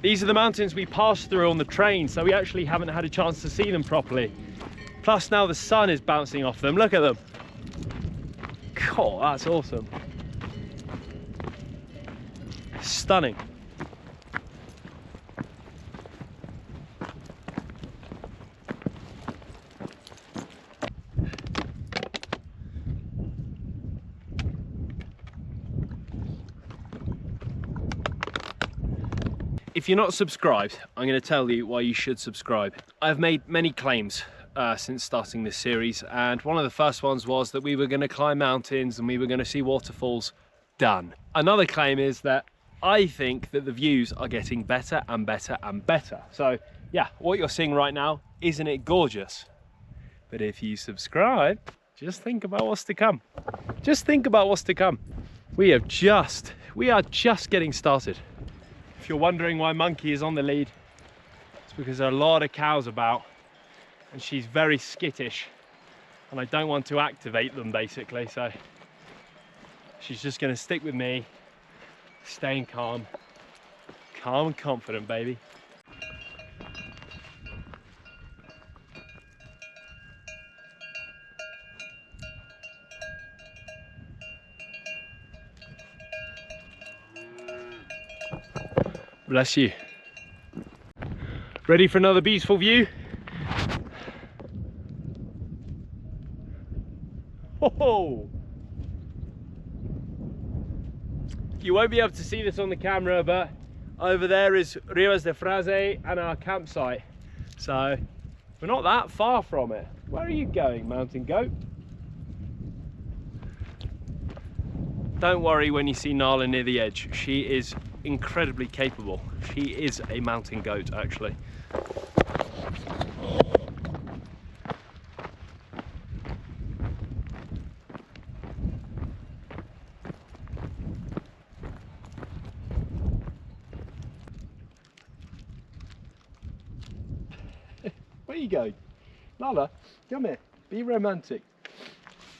These are the mountains we passed through on the train, so we actually haven't had a chance to see them properly. Plus now the sun is bouncing off them, look at them. God, that's awesome. Stunning. If you're not subscribed, I'm going to tell you why you should subscribe. I've made many claims since starting this series, and one of the first ones was that we were going to climb mountains and we were going to see waterfalls. Done. Another claim is that I think that the views are getting better and better and better. So yeah, what you're seeing right now, isn't it gorgeous? But if you subscribe, just think about what's to come. Just think about what's to come. We are just getting started. If you're wondering why Monkey is on the lead, it's because there are a lot of cows about and she's very skittish and I don't want to activate them basically, so she's just going to stick with me, staying calm and confident, baby. Bless you. Ready for another beautiful view? Oh! You won't be able to see this on the camera, but over there is Ribes De Freser and our campsite. So we're not that far from it. Where are you going, mountain goat? Don't worry when you see Nala near the edge. She is incredibly capable. She is a mountain goat, actually. Where are you going? Nala, come here. Be romantic.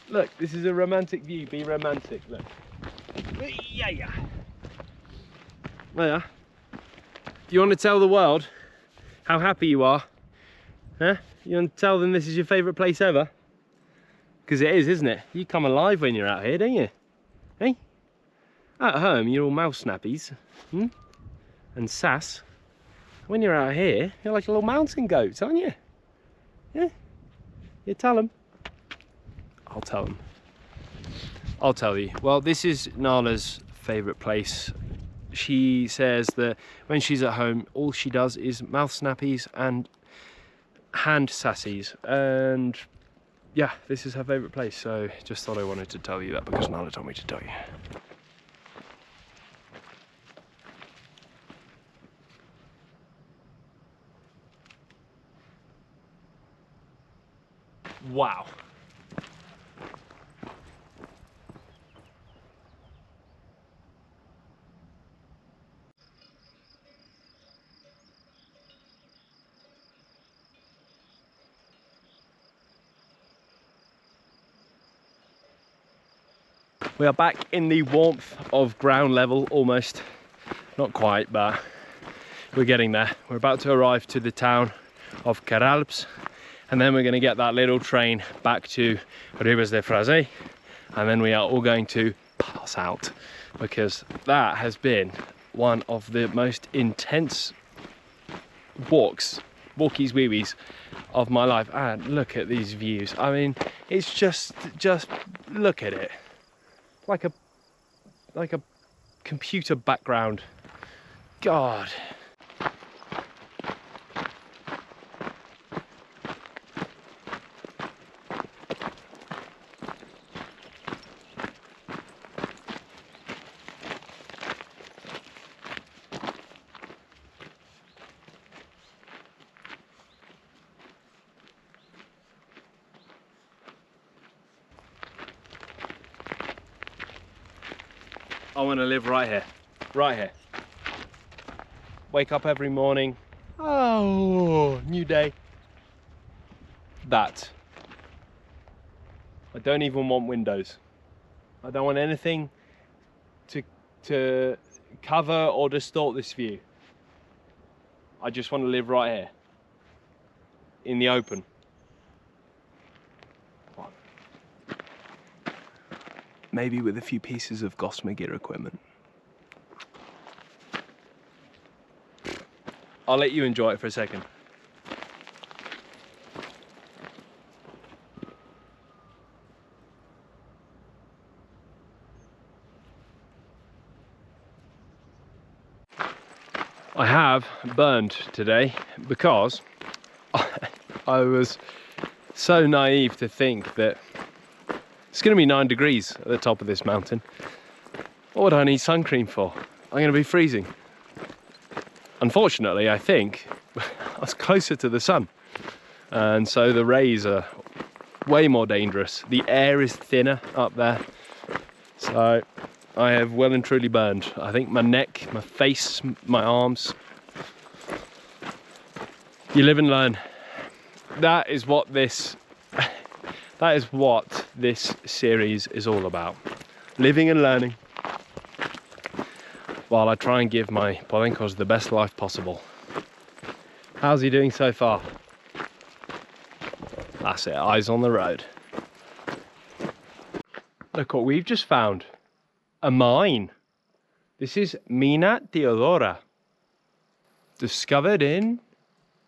Look, this is a romantic view. Be romantic. Look. Yeah. There. Do you want to tell the world how happy you are? Huh? You want to tell them this is your favourite place ever? Because it is, isn't it? You come alive when you're out here, don't you? Hey? At home, you're all mouse snappies. And sass. When you're out here, you're like a little mountain goat, aren't you? Yeah? You tell them. I'll tell them. I'll tell you. Well, this is Nala's favourite place. She says that when she's at home, all she does is mouth snappies and hand sassies. And yeah, this is her favourite place. So just thought I wanted to tell you that because Nala told me to tell you. Wow. We are back in the warmth of ground level, almost. Not quite, but we're getting there. We're about to arrive to the town of Ribes, and then we're going to get that little train back to Ribes De Freser, and then we are all going to pass out, because that has been one of the most intense walkies wee-wees of my life. And look at these views. I mean, it's just look at it. Like a computer background. God. I want to live right here. Right here. Wake up every morning. Oh, new day. That. I don't even want windows. I don't want anything to cover or distort this view. I just want to live right here. In the open. Maybe with a few pieces of Gossamer gear equipment. I'll let you enjoy it for a second. I have burned today because I was so naive to think that it's going to be 9 degrees at the top of this mountain. What would I need sun cream for? I'm going to be freezing. Unfortunately, I think I was closer to the sun, and so the rays are way more dangerous. The air is thinner up there, so I have well and truly burned. I think my neck, my face, my arms. You live and learn. That is what this series is all about. Living and learning, while I try and give my Polencos the best life possible. How's he doing so far? That's it, eyes on the road. Look what we've just found. A mine. This is Mina Teodora. Discovered in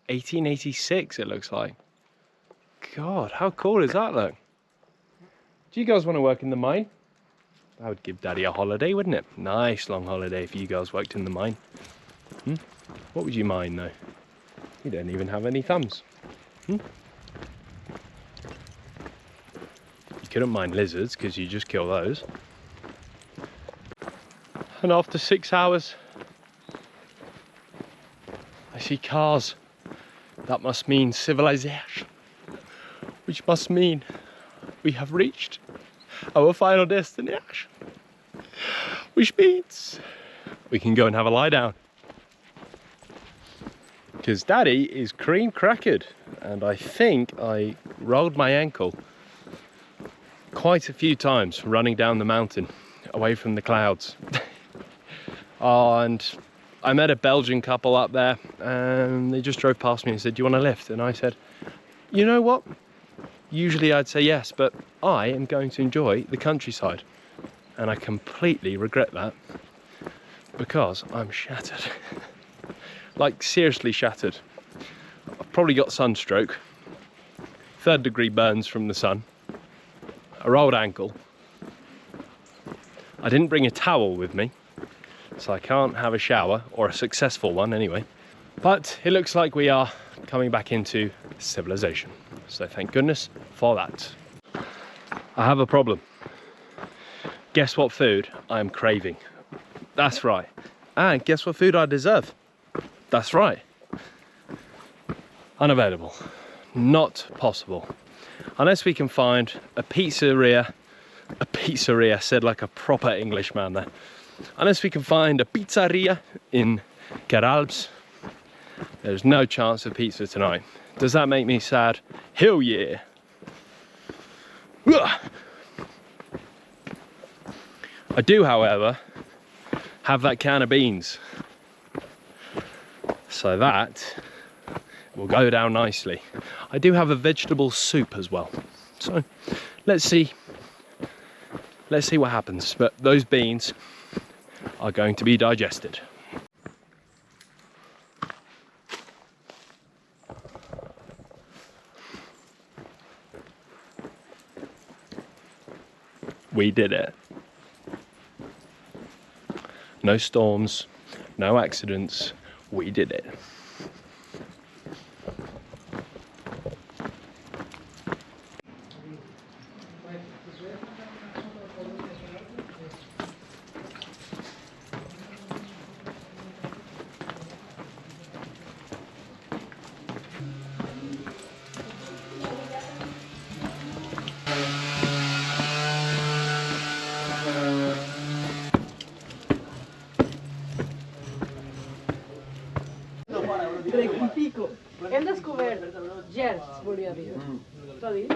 1886, it looks like. God, how cool is that, look? Do you girls want to work in the mine? That would give Daddy a holiday, wouldn't it? Nice long holiday if you girls worked in the mine. What would you mine, though? You don't even have any thumbs. You couldn't mine lizards, because you just kill those. And after 6 hours, I see cars. That must mean civilization. Which must mean we have reached our final destination. Which means we can go and have a lie down. Because Daddy is cream crackered, and I think I rolled my ankle quite a few times running down the mountain away from the clouds. And I met a Belgian couple up there, and they just drove past me and said, "Do you want a lift?" And I said, "You know what? Usually I'd say yes, but I am going to enjoy the countryside." And I completely regret that, because I'm shattered. Like, seriously shattered. I've probably got sunstroke, 3rd degree burns from the sun, a rolled ankle. I didn't bring a towel with me, so I can't have a shower, or a successful one anyway. But it looks like we are coming back into civilization. So thank goodness for that. I have a problem. Guess what food I am craving? That's right. And guess what food I deserve? That's right. Unavailable. Not possible. Unless we can find a pizzeria said like a proper Englishman there. Unless we can find a pizzeria in Ribes, there's no chance of pizza tonight. Does that make me sad? Hell yeah. I do, however, have that can of beans. So that will go down nicely. I do have a vegetable soup as well. So let's see what happens. But those beans are going to be digested. We did it. No storms, no accidents. We did it. obert. Gers, volia dir. T'ho dit?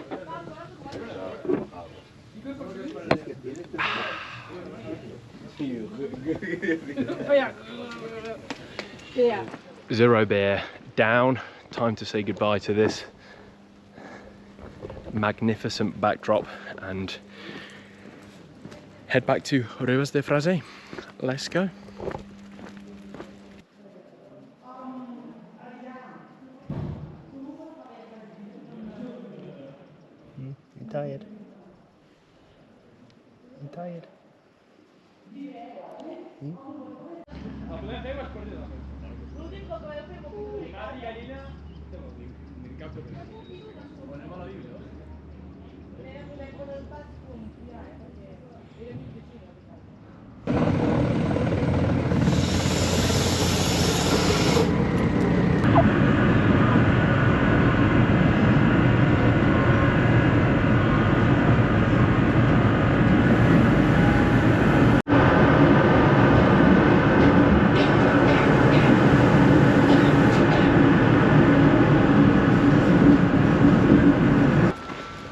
Yeah. Zero beer down. Time to say goodbye to this magnificent backdrop and head back to Ribes De Freser. Let's go. I'm tired. I'm tired.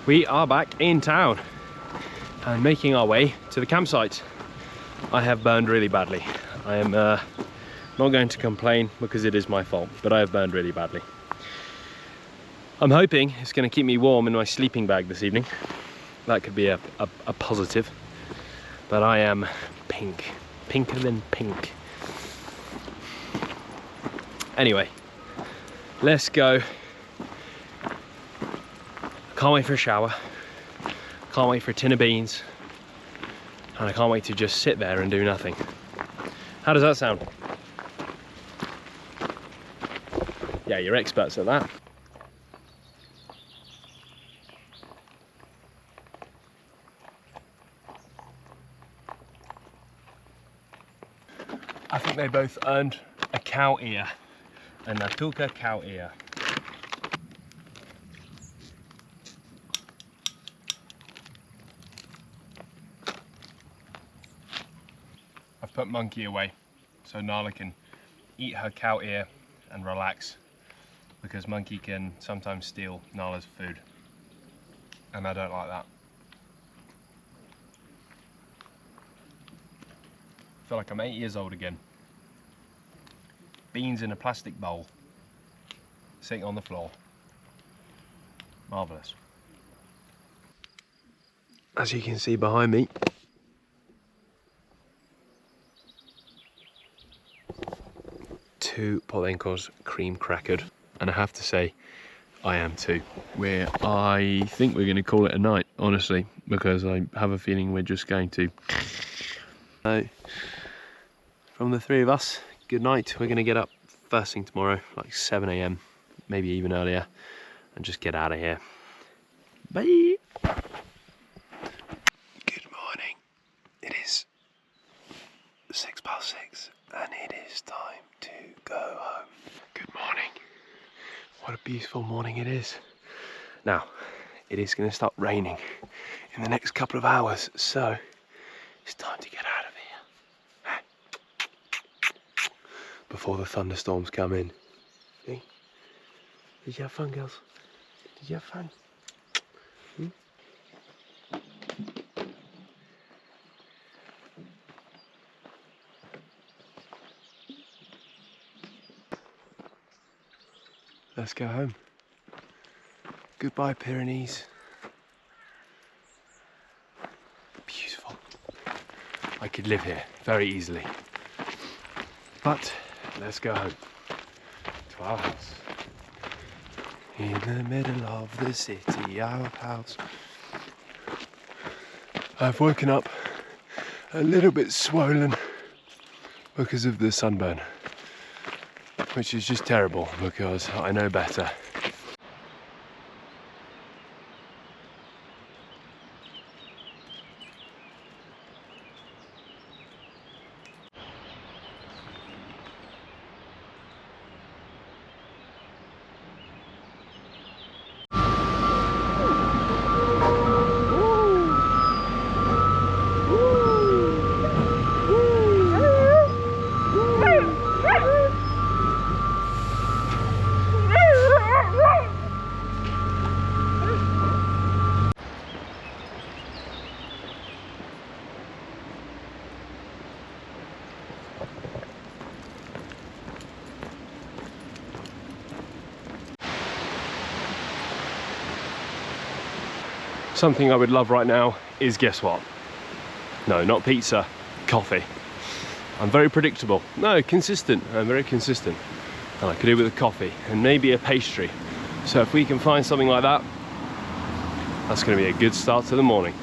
We are back in town and making our way to the campsite. I have burned really badly. I am not going to complain because it is my fault, but I have burned really badly. I'm hoping it's going to keep me warm in my sleeping bag this evening. That could be a positive, but I am pink, pinker than pink. Anyway, let's go. Can't wait for a shower, can't wait for a tin of beans, and I can't wait to just sit there and do nothing. How does that sound? Yeah, you're experts at that. I think they both earned a cow ear, a Natuka cow ear. I've put Monkey away so Nala can eat her cow ear and relax, because Monkey can sometimes steal Nala's food and I don't like that. I feel like I'm 8 years old again. Beans in a plastic bowl, sitting on the floor. Marvellous. As you can see behind me, two Polenkos cream crackered, and I have to say I am too. I think we're going to call it a night, honestly, because I have a feeling we're just going to. So, from the three of us, good night. We're going to get up first thing tomorrow, like 7 AM, maybe even earlier, and just get out of here. Bye. Good morning. It is 6:06 and it is time to go home. Good morning. What a beautiful morning it is. Now, it is going to start raining in the next couple of hours, so it's time to get out of here before the thunderstorms come in. Hey, did you have fun, girls? Did you have fun? Let's go home. Goodbye, Pyrenees. Beautiful. I could live here very easily. But let's go home to our house. In the middle of the city, our house. I've woken up a little bit swollen because of the sunburn, which is just terrible because I know better. Something I would love right now is, guess what? No, not pizza, coffee. I'm very predictable. No, consistent. I'm very consistent. And I could do with a coffee and maybe a pastry. So if we can find something like that, that's going to be a good start to the morning.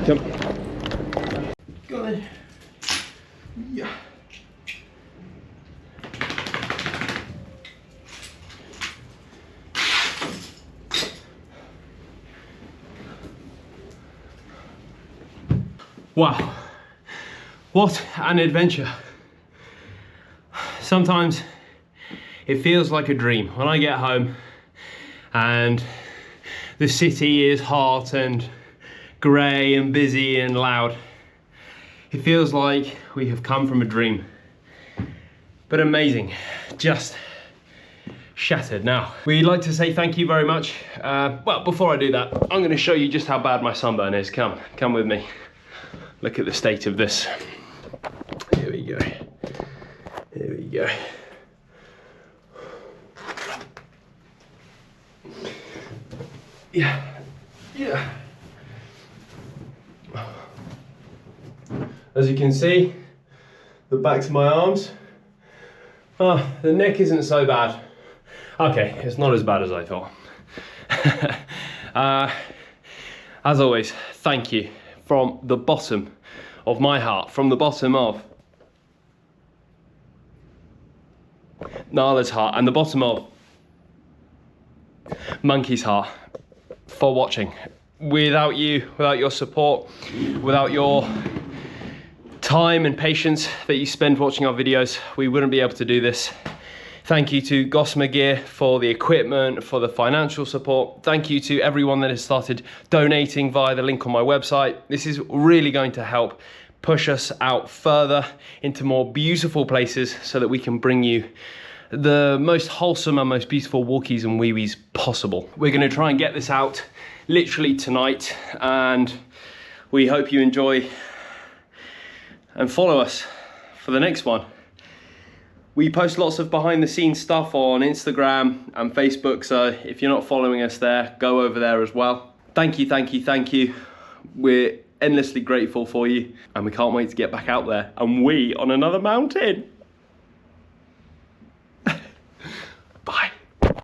Come. Go then. Yeah. Wow, what an adventure. Sometimes it feels like a dream when I get home and the city is hot and grey and busy and loud. It feels like we have come from a dream. But amazing, just shattered. Now, we'd like to say thank you very much. Well, before I do that, I'm going to show you just how bad my sunburn is. Come with me. Look at the state of this. Here we go. Here we go. Yeah. As you can see, the backs of my arms. Oh, the neck isn't so bad. Okay, it's not as bad as I thought. As always, thank you from the bottom of my heart, from the bottom of Nala's heart, and the bottom of Monkey's heart, for watching. Without you, without your support, without your time and patience that you spend watching our videos, we wouldn't be able to do this. Thank you to Gossamer Gear for the equipment, for the financial support. Thank you to everyone that has started donating via the link on my website. This is really going to help push us out further into more beautiful places so that we can bring you the most wholesome and most beautiful walkies and wee-wees possible. We're going to try and get this out literally tonight, and we hope you enjoy and follow us for the next one. We post lots of behind the scenes stuff on Instagram and Facebook, so if you're not following us there, go over there as well. Thank you, thank you, thank you. We're endlessly grateful for you, and we can't wait to get back out there and wee on another mountain.